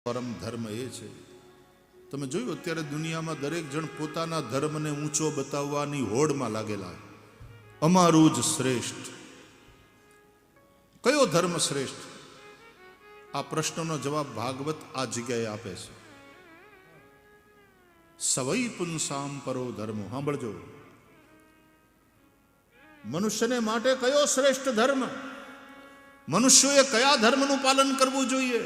પરમ ધર્મ એ છે, તમે જોયું અત્યારે દુનિયામાં દરેક જણ પોતાના ધર્મને ઊંચો બતાવવાની હોડમાં લાગેલા. અમારું જ શ્રેષ્ઠ. કયો ધર્મ શ્રેષ્ઠ? આ પ્રશ્નનો જવાબ ભાગવત આ જગ્યાએ આપે છે. સવૈ પુંસામ પરો ધર્મો. સાંભળજો, મનુષ્યને માટે કયો શ્રેષ્ઠ ધર્મ? મનુષ્યોએ કયા ધર્મનું પાલન કરવું જોઈએ?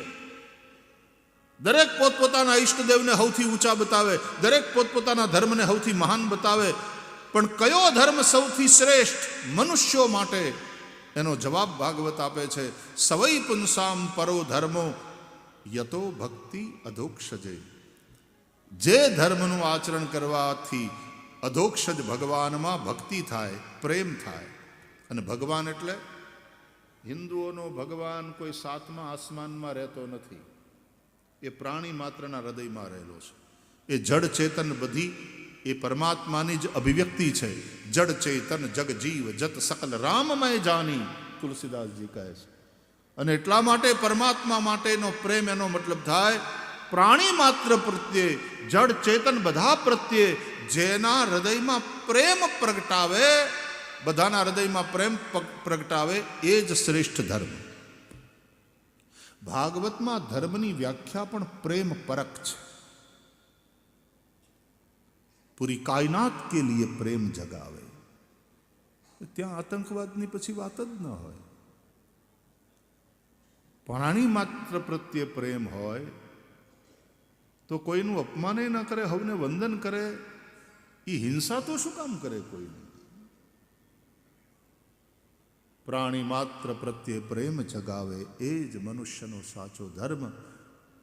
દરેક પોતપોતાના ઈષ્ટદેવને સૌથી ઊંચા બતાવે, દરેક પોતપોતાના ધર્મને સૌથી મહાન બતાવે, પણ કયો ધર્મ સૌથી શ્રેષ્ઠ મનુષ્યો માટે? એનો જવાબ ભાગવત આપે છે. સવૈ પુંસામ પરો ધર્મો યતો ભક્તિ અધોક્ષજે. જે ધર્મનું આચરણ કરવાથી અધોક્ષજ ભગવાનમાં ભક્તિ થાય, પ્રેમ થાય. અને ભગવાન એટલે હિન્દુઓનો ભગવાન કોઈ સાતમા આસમાનમાં રહેતો નથી. એ પ્રાણી માત્રના હૃદયમાં રહેલો છે. એ જડ ચેતન બધી એ પરમાત્માની જ અભિવ્યક્તિ છે. જડ ચેતન જગ જીવ જત સકલ રામમય જાની, તુલસીદાસજી કહે છે. અને એટલા માટે પરમાત્મા માટેનો પ્રેમ એનો મતલબ થાય પ્રાણી માત્ર પ્રત્યે, જડ ચેતન બધા પ્રત્યે જેના હૃદયમાં પ્રેમ પ્રગટાવે, બધાના હૃદયમાં પ્રેમ પ્રગટાવે, એ જ શ્રેષ્ઠ ધર્મ. ભાગવતમાં ધર્મની વ્યાખ્યા પણ પ્રેમ પરક છે. પૂરી કાયનાત કે લીએ પ્રેમ જગાવે. ત્યાં આતંકવાદની પછી વાત જ ન હોય. પ્રાણી માત્ર પ્રત્યે પ્રેમ હોય તો કોઈનું અપમાન ન કરે, હવને વંદન કરે. એ હિંસા તો શું કામ કરે કોઈને? પ્રાણી માત્ર પ્રત્યે પ્રેમ જગાવે, એ જ મનુષ્યનો સાચો ધર્મ.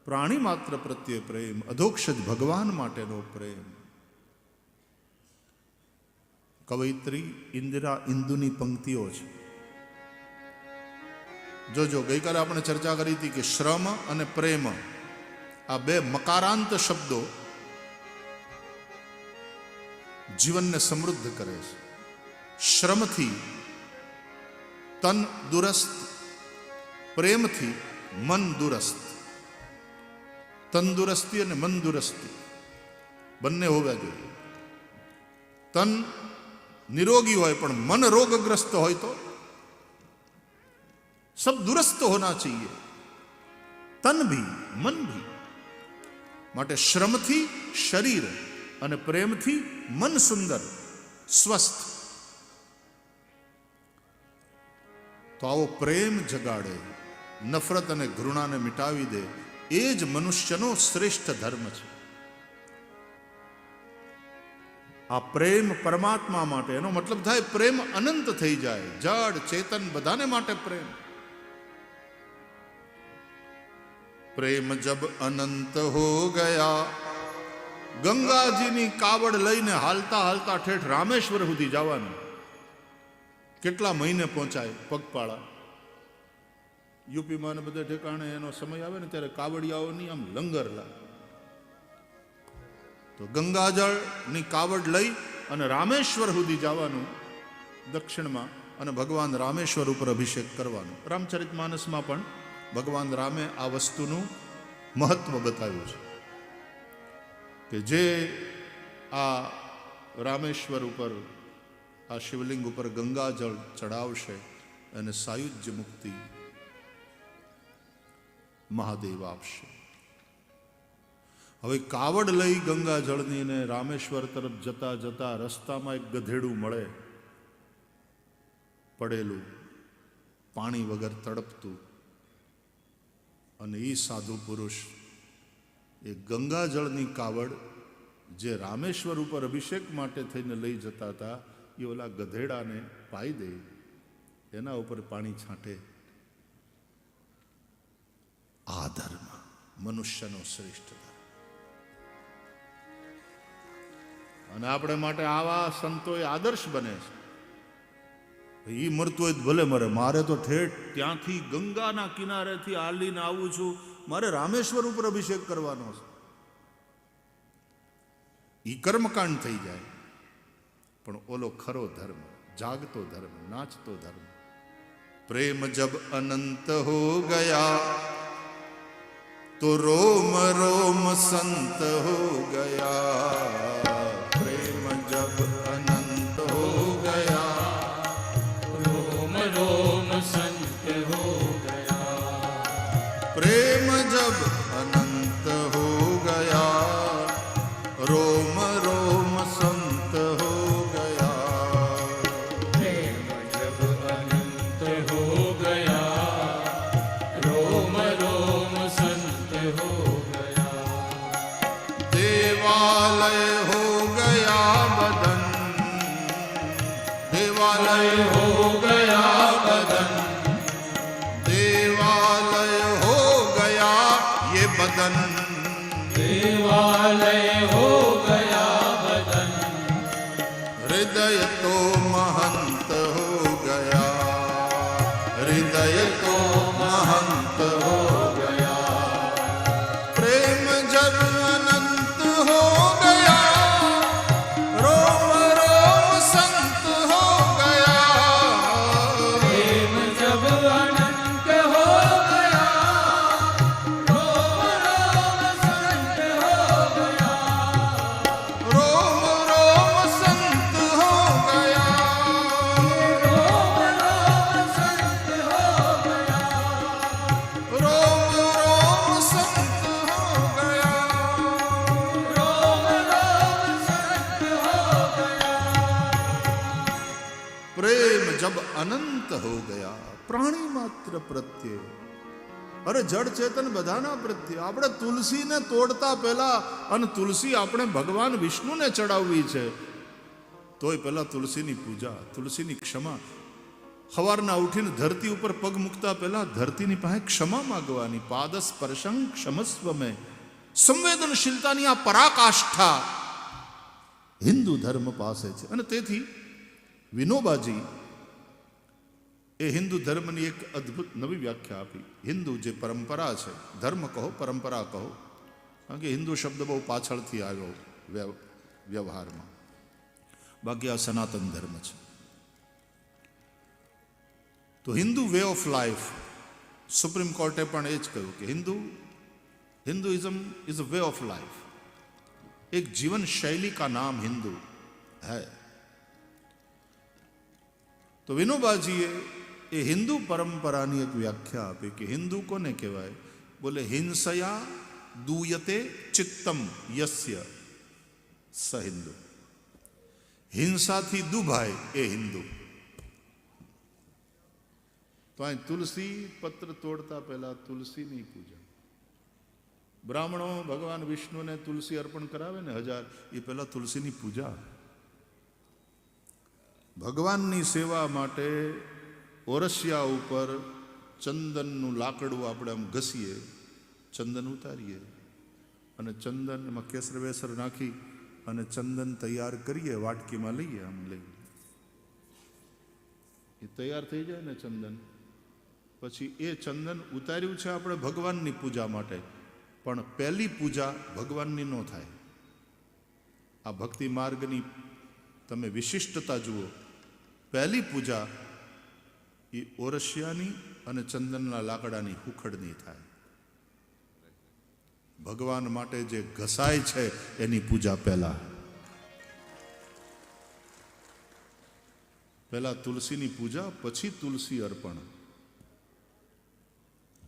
પ્રાણી માત્ર પ્રત્યે પ્રેમ, અધોક્ષજ ભગવાન માટેનો પ્રેમ. કવયિત્રી ઇન્દિરા ઇન્દુની પંક્તિઓ છે. જોજો, ગઈકાલે આપણે ચર્ચા કરી હતી કે શ્રમ અને પ્રેમ આ બે મકારાંત શબ્દો જીવનને સમૃદ્ધ કરે છે. શ્રમથી તન દુરસ્ત, પ્રેમથી મન દુરસ્ત. તંદુરસ્તી અને મન દુરસ્તી બંને હોવા જોઈએ. તન નિરોગી હોય પણ મન રોગગ્રસ્ત હોય તો સબ દુરસ્ત હોના ચાહીએ, તન ભી મન ભી. માટે શ્રમથી શરીર અને પ્રેમથી મન સુંદર સ્વસ્થ. તો આવો પ્રેમ જગાડે, નફરત અને ઘૃણાને મિટાવી દે, એ જ મનુષ્યનો શ્રેષ્ઠ ધર્મ છે. આ પ્રેમ પરમાત્મા માટે, એનો મતલબ થાય પ્રેમ અનંત થઈ જાય. જડ ચેતન બધાને માટે પ્રેમ. પ્રેમ જબ અનંત હો ગયા. ગંગાજીની કાવડ લઈને હાલતા હાલતા ઠેઠ રામેશ્વર સુધી જવાનું. કેટલા મહિને પહોંચાય પગપાળા? યુપીમાં ને બધા ઠેકાણે એનો સમય આવે ને ત્યારે કાવડિયાઓની આમ લંગર લાગે. તો ગંગાજળની કાવડ લઈ અને રામેશ્વર સુધી જવાનું દક્ષિણમાં, અને ભગવાન રામેશ્વર ઉપર અભિષેક કરવાનો. રામચરિતમાનસમાં પણ ભગવાન રામે આ વસ્તુનું મહત્વ બતાવ્યું છે કે જે આ રામેશ્વર ઉપર, આ શિવલિંગ ઉપર ગંગાજળ ચડાવશે અને સાયુજ્ય મુક્તિ મહાદેવ આપશે. હવે કાવડ લઈ ગંગાજળની ને રામેશ્વર તરફ જતા જતા રસ્તામાં એક ગધેડું મળે, પડેલું, પાણી વગર તડપતું. અને એ સાધુ પુરુષ એ ગંગાજળની કાવડ જે રામેશ્વર ઉપર અભિષેક માટે થઈને લઈ જતા હતા, એ ઓલા ગધેડાને પાઈ દે, એના ઉપર પાણી છાંટે. આ ધર્મ મનુષ્યનો શ્રેષ્ઠ ધર્મ. અને આપણે માટે આવા સંતોએ આદર્શ બને છે. એ મરતું હોય ભલે મરે, મારે તો ઠેઠ ત્યાંથી ગંગાના કિનારેથી હાલીને આવું છું, મારે રામેશ્વર ઉપર અભિષેક કરવાનો છે. એ કર્મકાંડ થઈ જાય. પણ ઓલો ખરો ધર્મ, જાગતો ધર્મ, નાચતો ધર્મ. પ્રેમ જબ અનંત હો ગયા तो रोम रोम संत हो गया, प्रेम जब अनंत हो गया, रोम रोम संत हो गया, प्रेम जब अनंत हो गया, रोम रोम संत हो गया, प्रेम जब अनंत हो गया, रोम रोम संत हो गया, देवालय हो गया बदन, देवालय हो गया बदन, देवालय हो गया ये बदन, देवालय हो गया बदन, हृदय तो महंत हो गया, हृदय तो महंत हो गया, प्रेम जब अनंत हो गया, रोम रोम संत हो गया, प्रेम जब अनंत हो गया, रोम रोम संत हो गया, रोम रोम संत हो गया, रोम रोम संत हो गया, रोम रोम संत हो गया, रोम रोम संत हो गया, प्रेम जब अनंत हो गया, પ્રાણી માત્ર પ્રત્યે, અરે જડ ચેતન બધાના પ્રત્યે. આપણે તુલસીને તોડતા પહેલા, અને તુલસી આપણે ભગવાન વિષ્ણુને ચડાવવી છે, તોય પહેલા તુલસીની પૂજા, તુલસીની ક્ષમા. સવારના ઉઠીને ધરતી ઉપર પગ મૂકતા પહેલા ધરતીની પાસે ક્ષમા માગવાની. પાદ સ્પર્શં ક્ષમસ્વ મેં. સંવેદનશીલતાની આ પરાકાષ્ઠા હિન્દુ ધર્મ પાસે છે. અને તેથી વિનોબાજી એ હિન્દુ ધર્મની એક અદ્ભુત નવી વ્યાખ્યા આપી. હિન્દુ જે પરંપરા છે, ધર્મ કહો પરંપરા કહો, કારણ કે હિન્દુ શબ્દ બહુ પાછળથી આવ્યો વ્યવહારમાં, બાકી આ સનાતન ધર્મ છે. તો Hindu way of life, supreme કોર્ટે પણ એ જ કહ્યું કે Hinduism is a way of life, एक जीवन शैली का नाम हिंदू है. तो विनोबाजीए ये हिंदू परंपरानी एक व्याख्या आपी कि हिंदू कोने कहेवाय. बोले हिंसया दूयते चित्तम यस्य स हिंदू. हिंसा थी दुभाय ए हिंदू. तो आ तुलसी पत्र तोड़ता पहला तुलसी नहीं पूजा. બ્રાહ્મણો ભગવાન વિષ્ણુને તુલસી અર્પણ કરાવે ને 1000, એ પહેલા તુલસીની પૂજા. ભગવાનની સેવા માટે ઓરસિયા ઉપર ચંદનનું લાકડું આપણે આમ ઘસીએ, ચંદન ઉતારીએ, અને ચંદન એમાં કેસર વેસર નાખી અને ચંદન તૈયાર કરીએ, વાટકીમાં લઈએ, આમ લઈએ, એ તૈયાર થઈ જાય ને ચંદન, પછી એ ચંદન ઉતાર્યું છે આપણે ભગવાનની પૂજા માટે, પણ પહેલી પૂજા ભગવાનની ન થાય. આ ભક્તિ માર્ગની તમે વિશિષ્ટતા જુઓ. પહેલી પૂજા એ ઓરસિયાની અને ચંદનના લાકડાની હુખડની થાય. ભગવાન માટે જે ઘસાય છે એની પૂજા પહેલા તુલસીની પૂજા, પછી તુલસી અર્પણ.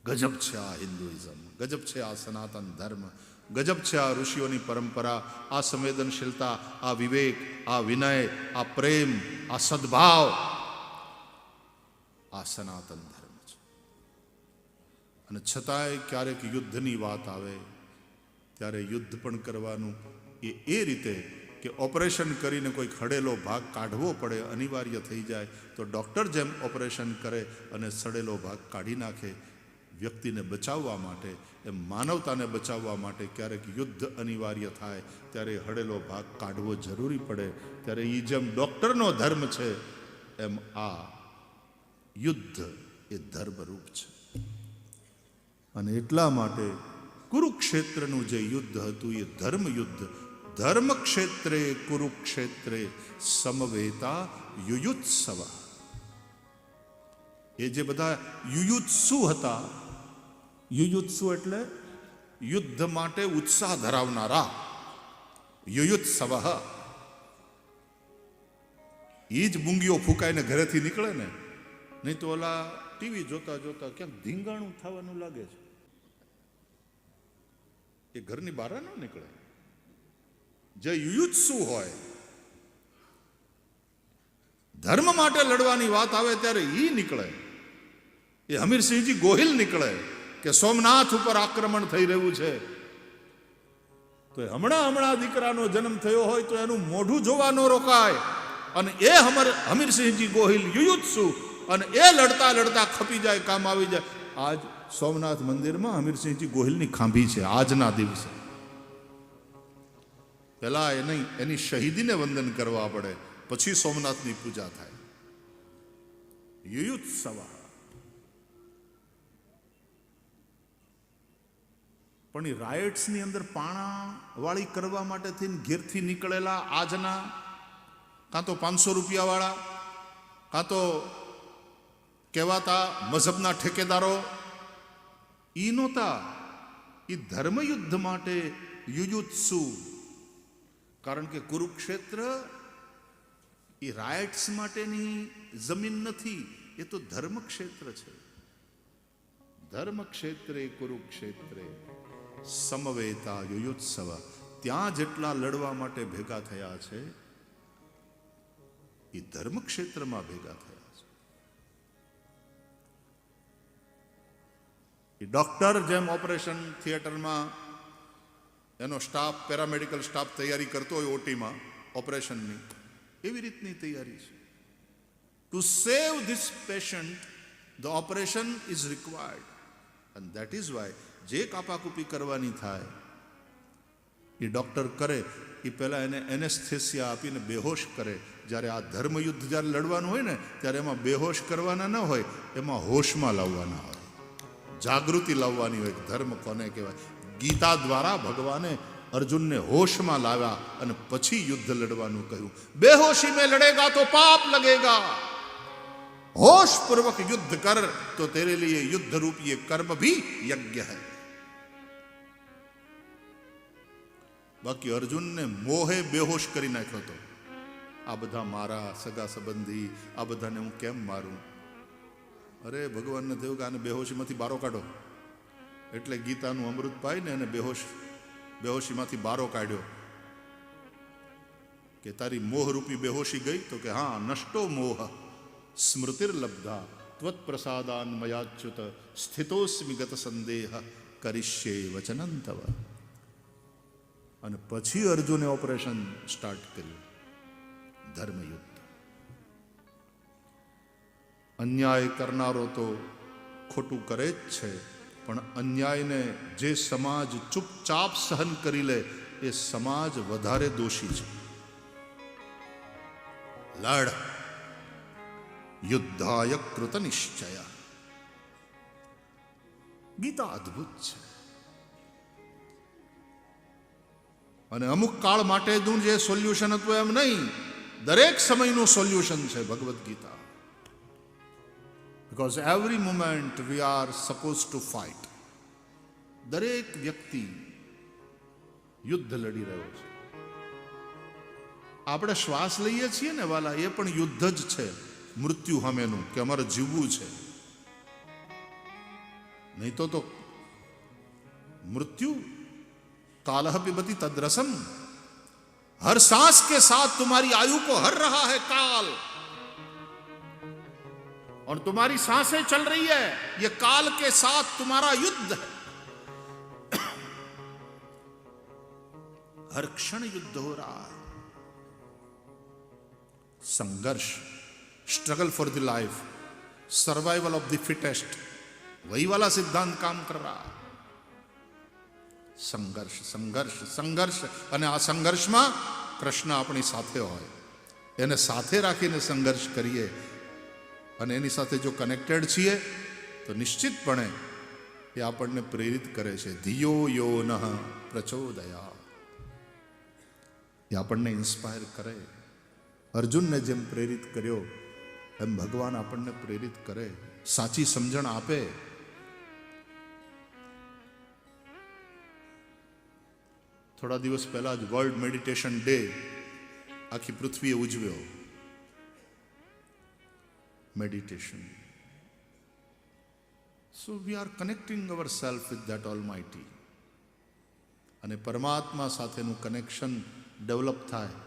ગજબ છે આ હિન્દુઇઝમ, ગજબ છે આ સનાતન ધર્મ, ગજબ છે આ ઋષિઓની પરંપરા, આ સંવેદનશીલતા, આ વિવેક, આ વિનય, આ પ્રેમ, આ સદભાવ, આ સનાતન ધર્મ છે. અને છતાંય ક્યારેક યુદ્ધની વાત આવે ત્યારે યુદ્ધ પણ કરવાનું એ રીતે કે ઓપરેશન કરીને કોઈ ખડેલો ભાગ કાઢવો પડે, અનિવાર્ય થઈ જાય તો ડૉક્ટર જેમ ઓપરેશન કરે અને સડેલો ભાગ કાઢી નાખે વ્યક્તિને બચાવવા માટે, એમ માનવતાને બચાવવા માટે ક્યારેક યુદ્ધ અનિવાર્ય થાય ત્યારે હડેલો ભાગ કાઢવો જરૂરી પડે. ત્યારે એ જેમ ડૉક્ટરનો ધર્મ છે એમ આ યુદ્ધ એ ધર્મરૂપ છે. અને એટલા માટે કુરુક્ષેત્રનું જે યુદ્ધ હતું એ ધર્મ યુદ્ધ. ધર્મક્ષેત્રે કુરુક્ષેત્રે સમવેતા યુયુત્સવ. એ જે બધા યુયુત્સુ હતા, યુયુત્સુ એટલે યુદ્ધ માટે ઉત્સાહ ધરાવનારા યુયુત્સવ, એ જ મૂંગીઓ ફૂંકાઈને ઘરેથી નીકળે ને, નહીં તો ઓલા ટીવી જોતા જોતા ક્યાંક ધીંગાણું થવાનું લાગે છે, એ ઘરની બહાર ન નીકળે. જે યુયુત્સુ હોય, ધર્મ માટે લડવાની વાત આવે ત્યારે એ નીકળે. એ હમીરસિંહજી ગોહિલ નીકળે કે સોમનાથ ઉપર આક્રમણ થઈ રહ્યું છે, તો હમણાં દીકરાનો જન્મ થયો હોય તો એનું મોઢું જોવા ન રોકાય. અને એ હમીરસિંહજી ગોહિલ યુયુત્સુ, અને એ લડતા લડતા ખપી જાય, કામ આવી જાય. આજ સોમનાથ મંદિરમાં હમીરસિંહજી ગોહિલની ખાંભી છે આજના દિવસે. પહેલા એની શહીદીને વંદન કરવા પડે, પછી સોમનાથની પૂજા થાય. યુયુત્સવ. પણ એ રાયટ્સની અંદર પાણા વાળી કરવા માટે થઈને ઘેરથી નીકળેલા આજના કાં તો 500 રૂપિયાવાળા, કાં તો કહેવાતા મઝહબના ઠેકેદારો, ઈ નહોતા. એ ધર્મયુદ્ધ માટે યુયુત્સુ. કારણ કે કુરુક્ષેત્ર એ રાયટ્સ માટેની જમીન નથી, એ તો ધર્મક્ષેત્ર છે. ધર્મક્ષેત્રે કુરુક્ષેત્રે સમવેતા યુયુત્સવ. ત્યાં જેટલા લડવા માટે ભેગા થયા છે, એ ધર્મક્ષેત્રમાં ભેગા થયા છે. એ ડોક્ટર જેમ ઓપરેશન થિયેટરમાં એનો સ્ટાફ, પેરામેડિકલ સ્ટાફ તૈયારી કરતો હોય ઓટીમાં ઓપરેશનની, એવી રીતની તૈયારી છે. To save this patient the operation is required, and that is why જે કાપાકૂપી કરવાની થાય એ ડોક્ટર કરે. એ પહેલાં એને એનેસ્થેસિયા આપીને બેહોશ કરે. જ્યારે આ ધર્મયુદ્ધ જ્યારે લડવાનું હોય ને, ત્યારે એમાં બેહોશ કરવાના ન હોય, એમાં હોશમાં લાવવાના હોય, જાગૃતિ લાવવાની હોય. ધર્મ કોને કહેવાય? ગીતા દ્વારા ભગવાને અર્જુનને હોશમાં લાવ્યા અને પછી યુદ્ધ લડવાનું કહ્યું. બેહોશી મેં લડેગા તો પાપ લગેગા, હોશ પૂર્વક યુદ્ધ કર તો તેરે લીએ યુદ્ધ રૂપી કર્મ ભી યજ્ઞ है. બાકી અર્જુનને મોહે બેહોશ કરી નાખ્યો હતો. આ બધા મારા સગા સંબંધી, આ બધાને હું કેમ મારું? અરે ભગવાનને થયું કે આને બેહોશીમાંથી બારો કાઢો. એટલે ગીતાનું અમૃત પાઈને એને બેહોશીમાંથી બારો કાઢ્યો. કે તારી મોહરૂપી બેહોશી ગઈ? તો કે હા, નષ્ટો મોહ સ્મૃતિર્લબ્ધા ત્વત પ્રસાદાન મયાચ્યુત સ્થિતોસ્મિ ગત સંદેહ કરિષ્યે વચનં તવ. અને પછી અર્જુને ઓપરેશન સ્ટાર્ટ કર્યું, ધર્મયુદ્ધ. અન્યાય કરનારો તો ખોટું કરે જ છે, પણ અન્યાયને જે સમાજ ચૂપચાપ સહન કરી લે એ સમાજ વધારે દોષી છે. લડ યુદ્ધાય કૃત નિશ્ચય. ગીતા અદ્ભુત છે. અને અમુક કાળ માટેનું જે સોલ્યુશન હતું એમ નહીં, દરેક સમયનું સોલ્યુશન છે Bhagavad Gita. Because every moment we are supposed to fight. દરેક વ્યક્તિ યુદ્ધ લડી રહ્યો છે. આપણે શ્વાસ લઈએ છીએ ને વાલા, એ પણ યુદ્ધ જ છે મૃત્યુ સામેનું, કે અમારે જીવવું છે. નહીં તો મૃत्यु कालह पिबती तद्रसम. हर सांस के साथ तुम्हारी आयु को हर रहा है काल, और तुम्हारी सांसें चल रही है, ये काल के साथ तुम्हारा युद्ध है. हर क्षण युद्ध हो रहा है. संघर्ष, struggle for the life, survival of the fittest, वही वाला सिद्धांत काम कर रहा है. સંઘર્ષ સંઘર્ષ સંઘર્ષ. અને આ સંઘર્ષમાં કૃષ્ણ આપણી સાથે હોય, એને સાથે રાખીને સંઘર્ષ કરીએ અને એની સાથે જો કનેક્ટેડ છીએ તો નિશ્ચિતપણે એ આપણને પ્રેરિત કરે છે. ધિયો યો નઃ પ્રચોદયા. એ આપણને ઇન્સ્પાયર કરે. અર્જુનને જેમ પ્રેરિત કર્યો એમ ભગવાન આપણને પ્રેરિત કરે, સાચી સમજણ આપે. થોડા દિવસ પહેલા જ વર્લ્ડ મેડિટેશન ડે આખી પૃથ્વીએ ઉજવ્યો. Meditation. So we are connecting our self with that almighty. અને પરમાત્મા સાથેનું કનેક્શન ડેવલપ થાય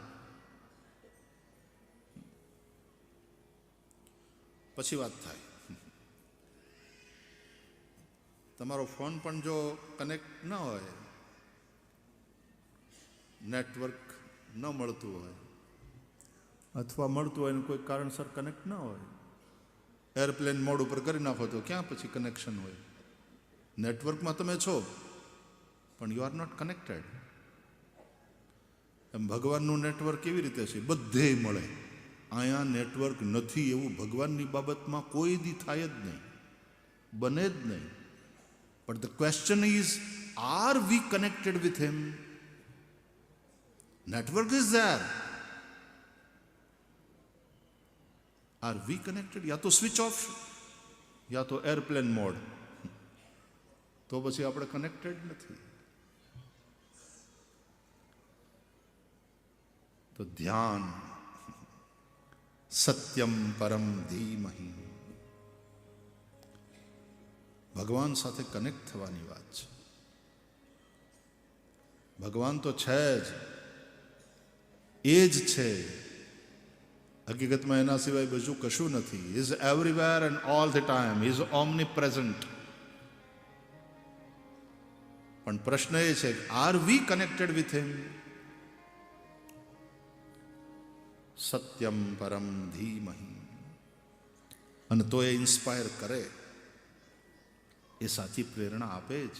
પછી વાત થાય. તમારો ફોન પણ જો કનેક્ટ ન હોય, નેટવર્ક ન મળતું હોય, અથવા મળતું હોય ને કોઈ કારણસર કનેક્ટ ન હોય, એરપ્લેન મોડ ઉપર કરી નાખો તો ક્યાં પછી કનેક્શન હોય? નેટવર્કમાં તમે છો પણ યુ આર નોટ કનેક્ટેડ. એમ ભગવાનનું નેટવર્ક કેવી રીતે છે? બધે મળે. અહીંયા નેટવર્ક નથી એવું ભગવાનની બાબતમાં કોઈ દી થાય જ નહીં, બને જ નહીં. But the question is, are we connected with him? Network is there. Are we connected? યા તો સ્વિચ ઓફ, યા તો એરપ્લેન મોડ, તો પછી આપણે કનેક્ટેડ નથી. તો ધ્યાન, સત્યમ પરમ ધીમહિ, ભગવાન સાથે કનેક્ટ થવાની વાત છે. ભગવાન તો છે જ, એ જ છે. હકીકતમાં એના સિવાય બીજું કશું નથી. Is everywhere and all the time, is omnipresent. પણ પ્રશ્ન એ છે, are we connected with him? સત્યમ પરમ ધીમહિ. અને તો એ ઇન્સ્પાયર કરે, એ સાચી પ્રેરણા આપે જ.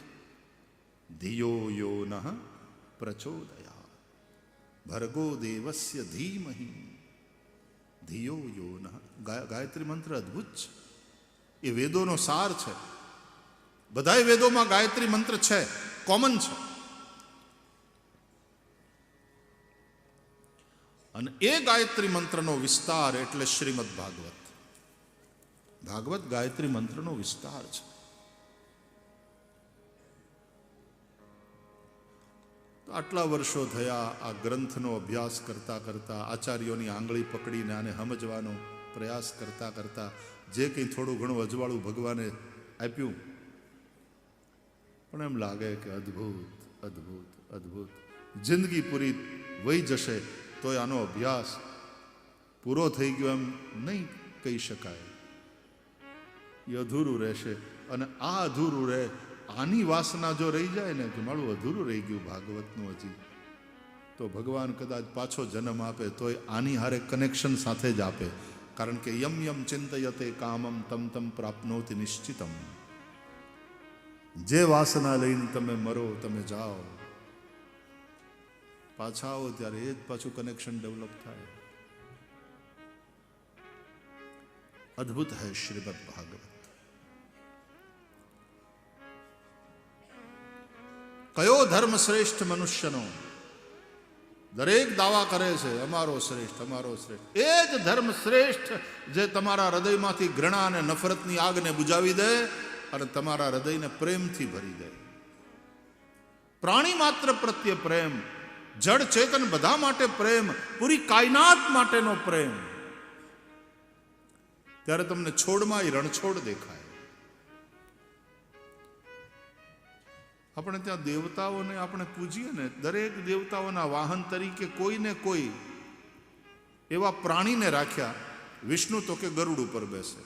ધિયો યો નઃ પ્રચોદયાત્ ભર્ગો દેવસ્ય ધીમહિ ધિયો યો નઃ. ગાયત્રી મંત્ર અદ્ભુત છે. એ વેદોનો સાર છે. બધાય વેદોમાં ગાયત્રી મંત્ર છે, કોમન છે. અને એ ગાયત્રી મંત્રનો વિસ્તાર એટલે શ્રીમદ ભાગવત. ભાગવત ગાયત્રી મંત્રનો વિસ્તાર છે. આટલા વર્ષો થયા આ ગ્રંથનો અભ્યાસ કરતા કરતા, આચાર્યોની આંગળી પકડીને આને સમજવાનો પ્રયાસ કરતા કરતા, જે કંઈ થોડું ઘણું અજવાળું ભગવાને આપ્યું, પણ એમ લાગે કે અદ્ભુત અદ્ભુત અદ્ભુત. જિંદગી પૂરી વહી જશે તોય આનો અભ્યાસ પૂરો થઈ ગયો એમ નહીં કહી શકાય. એ અધૂરું રહેશે. અને આ અધૂરું રહે, આની વાસના જો રહી જાય ને કે મારું અધૂરું રહી ગયું ભાગવતનું હજી, તો ભગવાન કદાચ પાછો જન્મ આપે તોય આની હારે કનેક્શન સાથે જ આપે. કારણ કે યમ યમ ચિંતયતે કામમ તમ તમ પ્રાપ્નોતિ નિશ્ચિતમ. જે વાસના લઈને તમે મરો, તમે જાઓ, પાછા આવો ત્યારે એ જ પાછું કનેક્શન ડેવલપ થાય. અદ્ભુત હૈ શ્રીમદ ભાગવત. કયો ધર્મ શ્રેષ્ઠ મનુષ્યનો? દરેક દાવા કરે છે અમારો શ્રેષ્ઠ, અમારો શ્રેષ્ઠ. એ જ ધર્મ શ્રેષ્ઠ જે તમારા હૃદયમાંથી ઘૃણા અને નફરતની આગને બુજાવી દે અને તમારા હૃદયને પ્રેમથી ભરી દે. પ્રાણી માત્ર પ્રત્યે પ્રેમ, જડ ચેતન બધા માટે પ્રેમ, પૂરી કાયનાત માટેનો પ્રેમ. ત્યારે તમને છોડમાં એ રણછોડ દેખાય. આપણે ત્યાં દેવતાઓને આપણે પૂજીએ ને, દરેક દેવતાઓના વાહન તરીકે કોઈને કોઈ એવા પ્રાણીને રાખ્યા. વિષ્ણુ તો કે ગરુડ ઉપર બેસે,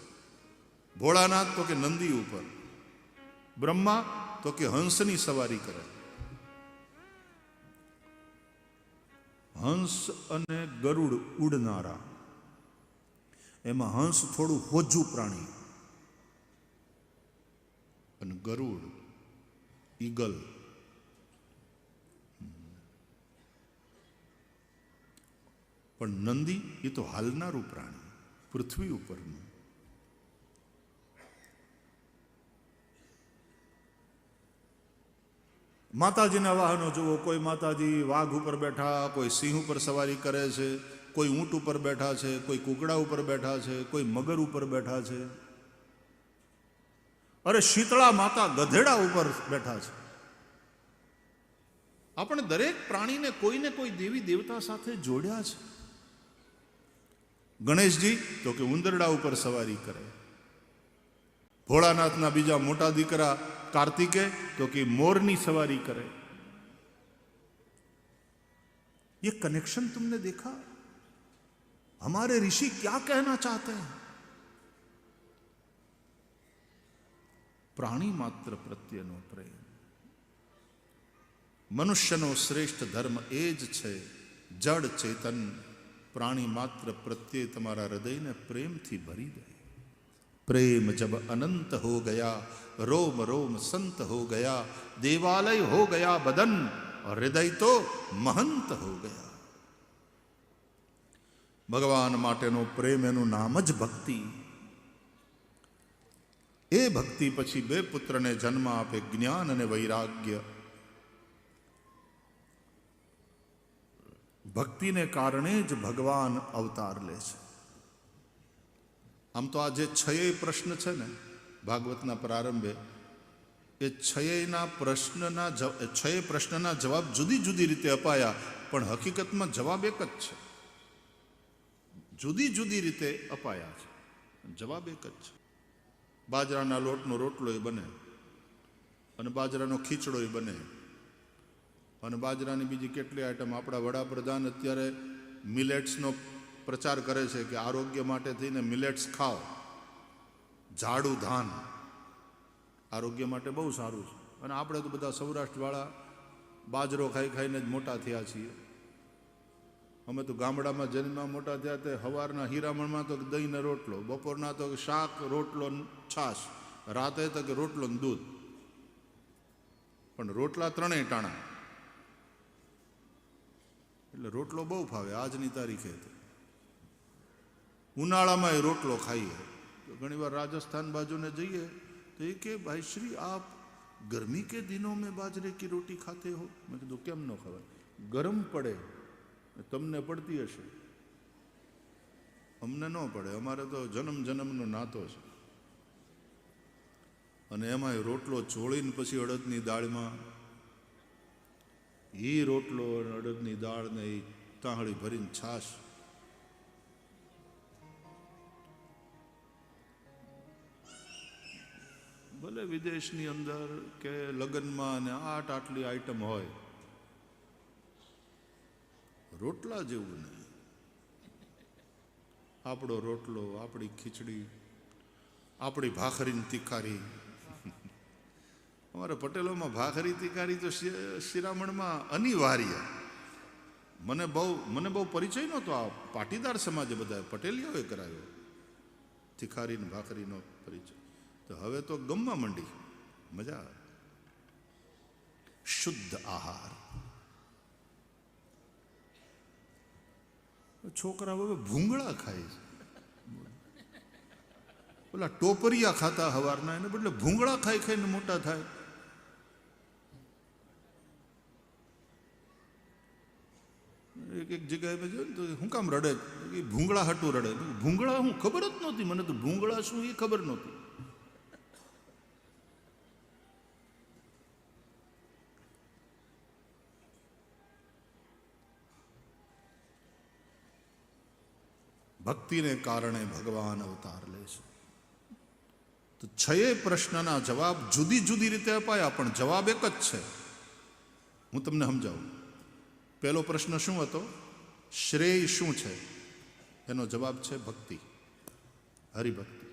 ભોળાનાથ તો કે નંદી ઉપર, બ્રહ્મા તો કે હંસની સવારી કરે. હંસ અને ગરુડ ઉડનારા, એમાં હંસ થોડું હોજું પ્રાણી અને ગરુડ ઈગલ. પણ નંદી એ તો હાલનારું પ્રાણી, પૃથ્વી ઉપરનું. માતાજીના વાહનો જુઓ, કોઈ માતાજી વાઘ ઉપર બેઠા, કોઈ સિંહ ઉપર સવારી કરે છે, કોઈ ઊંટ ઉપર બેઠા છે, કોઈ કુકડા ઉપર બેઠા છે, કોઈ મગર ઉપર બેઠા છે. અરે શીતળા માતા ગધેડા ઉપર બેઠા છે. આપણે દરેક પ્રાણીને કોઈને કોઈ દેવી દેવતા સાથે જોડ્યા છે. ગણેશજી તો કે ઉંદરડા ઉપર સવારી કરે, ભોળાનાથના બીજા મોટા દીકરા કાર્તિકે તો કે મોરની સવારી કરે. ये कनेक्शन तुमने देखा? हमारे ऋषि क्या कहना चाहते हैं? प्राणी मात्र प्रत्ययનો પ્રેમ. મનુષ્યનો શ્રેષ્ઠ ધર્મ એ જ છે જડ ચેતન પ્રાણી માત્ર પ્રત્યે તમારા હૃદયને પ્રેમથી ભરી દે. प्रेम जब अनंत हो गया रोम रोम संत हो गया देवालय हो गया बदन और हृदय तो महंत हो गया. ભગવાન માટેનો પ્રેમ એનું નામ જ ભક્તિ. એ ભક્તિ પછી બે પુત્રને જન્મ આપે, જ્ઞાન અને વૈરાગ્ય. ભક્તિને કારણે જ ભગવાન અવતાર લે છે. આમ તો આ જે છયેય પ્રશ્ન છે ને ભાગવતના પ્રારંભે, એ છયેય પ્રશ્નના જવાબ જુદી જુદી રીતે અપાયા, પણ હકીકતમાં જવાબ એક જ છે. જુદી જુદી રીતે અપાયા છે, જવાબ એક જ છે. બાજરાના લોટનો રોટલો બને, અને બાજરાનો ખીચડો બને, અને બાજરાની બીજી કેટલી આઈટમ. આપણા વડાપ્રધાન અત્યારે મિલેટ્સનો પ્રચાર કરે છે કે આરોગ્ય માટે થઈને મિલેટ્સ ખાઓ, જાડું ધાન આરોગ્ય માટે બહુ સારું છે. અને આપણે તો બધા સૌરાષ્ટ્રવાળા બાજરો ખાઈ ખાઈને જ મોટા થયા છીએ. અમે તો ગામડામાં જન્મમાં મોટા થયા તે સવારના હીરામણમાં તો દહીંને રોટલો, બપોરના તો શાક રોટલો છાશ, રાતે તો કે રોટલો ને દૂધ. પણ રોટલા ત્રણેય ટાણા, એટલે રોટલો બહુ ફાવે આજની તારીખે. ઉનાળામાં એ રોટલો ખાઈએ. તો ઘણી વાર રાજસ્થાન બાજુને જઈએ તો એ કે ભાઈ શ્રી આપ गर्मी के दिनों में बाजरे की रोटी खाते हो? मैं कીધું કેમ ન ખવાય? ગરમ પડે, તમને પડતી હશે, અમને ન પડે, અમારે તો જન્મ જન્મનો નાતો છે. અને એમાં રોટલો ચોળીને પછી અડદની દાળમાં એ રોટલો અડદની દાળ ને એ તાહળી ભરીને છાશ. ભલે વિદેશની અંદર કે લગ્નમાં ને આટલી આઈટમ હોય, રોટલા જેવું નહીં. આપણો રોટલો, આપણી ખીચડી, આપણી ભાખરીની તીખારી. અમારા પટેલોમાં ભાખરી તીખારી તો શિરામણમાં અનિવાર્ય. મને બહુ પરિચય નહોતો. આ પાટીદાર સમાજે બધા પટેલીઓએ કરાયો તીખારી ને ભાખરીનો પરિચય. તો હવે તો ગમવા માંડી, મજા આવે. શુદ્ધ આહાર. છોકરા હવે ભૂંગળા ખાય છે. ઓલા ટોપરિયા ખાતા હવારના, એને બદલે ભૂંગળા ખાઈ ખાઈને મોટા થાય. એક જગ્યાએ મેં જોયું ને તો હું કામ રડે? ભૂંગળા હાટું રડે. ભૂંગળા હું ખબર જ નહોતી મને તો. ભૂંગળા શું એ ખબર નહોતી. ભક્તિને કારણે ભગવાન અવતાર લે છે. તો છયે પ્રશ્નના જવાબ જુદી જુદી રીતે અપાયા, પણ જવાબ એક જ છે. હું તમને સમજાવું. પહેલો પ્રશ્ન શું હતો? શ્રેય શું છે? એનો જવાબ છે ભક્તિ, હરિભક્તિ.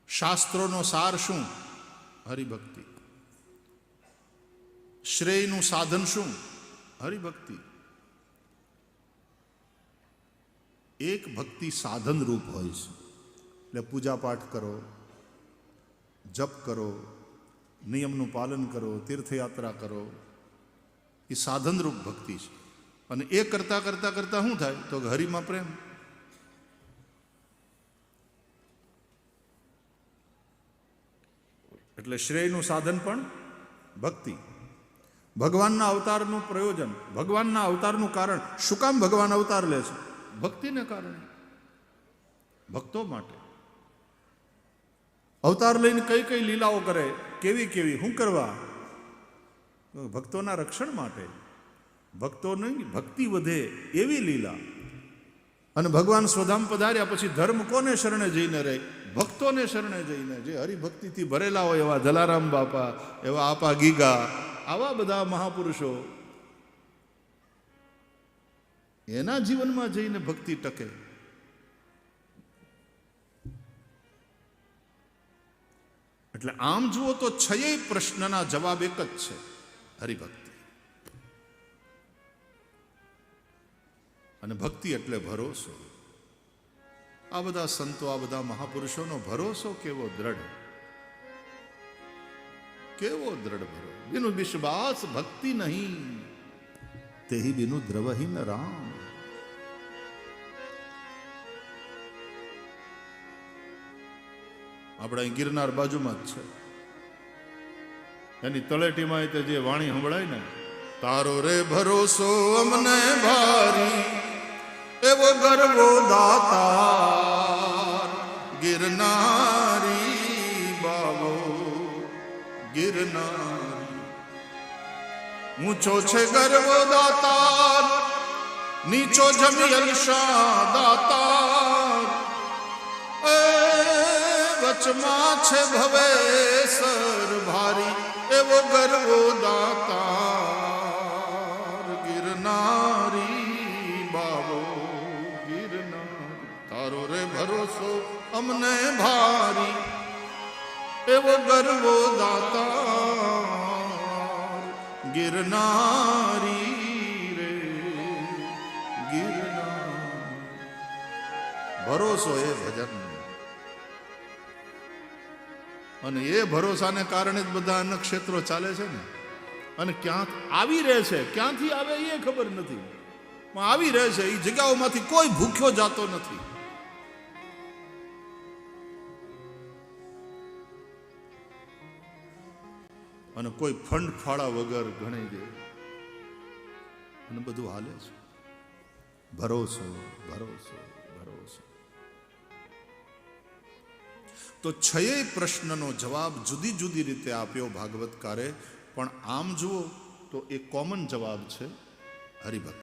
શાસ્ત્રોનો સાર શું? હરિભક્તિ. શ્રેયનું સાધન શું? હરિભક્તિ. એક ભક્તિ સાધન રૂપ હોય છે. એટલે પૂજા પાઠ કરો, જપ કરો, નિયમનું પાલન કરો, તીર્થયાત્રા કરો, એ સાધન રૂપ ભક્તિ છે. અને એ કરતા કરતા કરતા શું થાય? તો હરિમાં પ્રેમ. એટલે શ્રેયનું સાધન પણ ભક્તિ. ભગવાનના અવતારનું પ્રયોજન, ભગવાનના અવતારનું કારણ. શું કામ ભગવાન અવતાર લે છે? ભક્તિને કારણે, ભક્તો માટે. અવતાર લઈને કઈ કઈ લીલાઓ કરે, કેવી કેવી, શું કરવા? ભક્તોના રક્ષણ માટે, ભક્તોની ભક્તિ વધે એવી લીલા. અને ભગવાન સ્વધામ પધાર્યા પછી ધર્મ કોને શરણે જઈને રહે? ભક્તોને શરણે જઈને. જે હરિભક્તિથી ભરેલા હોય એવા જલારામ બાપા, એવા આપા ગીગા, આવા બધા મહાપુરુષો, એના જીવનમાં જઈને ભક્તિ ટકે. એટલે આમ જુઓ તો છયે પ્રશ્નના જવાબ એક જ છે, હરિભક્તિ. અને ભક્તિ એટલે ભરોસો. આ બધા સંતો, આ બધા મહાપુરુષોનો ભરોસો કેવો દ્રઢ, કેવો દ્રઢ ભરોસો. બિનુ વિશ્વાસ ભક્તિ નહીં, તેહી બિનુ દ્રવહીન રામ. આપણા અહીં ગિરનાર બાજુમાં જ છે. એની તળેટીમાં તે જે વાણી સંભળાય ને, તારો રે ભરોસો અમને ભારી, એવો ગર્વો દાતાર ગિરનારી બાવો ગિરનારી. ઊંચો છે ગર્વો દાતાર, નીચો જમી અલશા દાતાર. વચમાં છે ભવેસર ભારી, એવો ગર્વો દાતાર ગિરનારી બાવો ગિરનારી. તારો રે ભરોસો અમને ભારી, એવો ગર્વો દાતાર ગિરનારી રે ગિરનારી. ભરોસો એ ભજન. અને એ ભરોસાને કારણે જ બધા અન્ય ક્ષેત્રો ચાલે છે ને. અને ક્યાં આવી રહે છે, ક્યાંથી આવે એ ખબર નથી, પણ આવી રહે છે. એ જગ્યાઓમાંથી કોઈ ભૂખ્યો જાતો નથી. અને કોઈ ફંડ ફાળા વગર ગણાઈ દે અને બધું હાલે છે. ભરોસો ભરોસો ભરોસો. તો છયે પ્રશ્નનો જવાબ જુદી જુદી રીતે આપ્યો ભાગવતકારે, પણ આમ જુઓ તો એ કોમન જવાબ છે, હરિભક્તિ.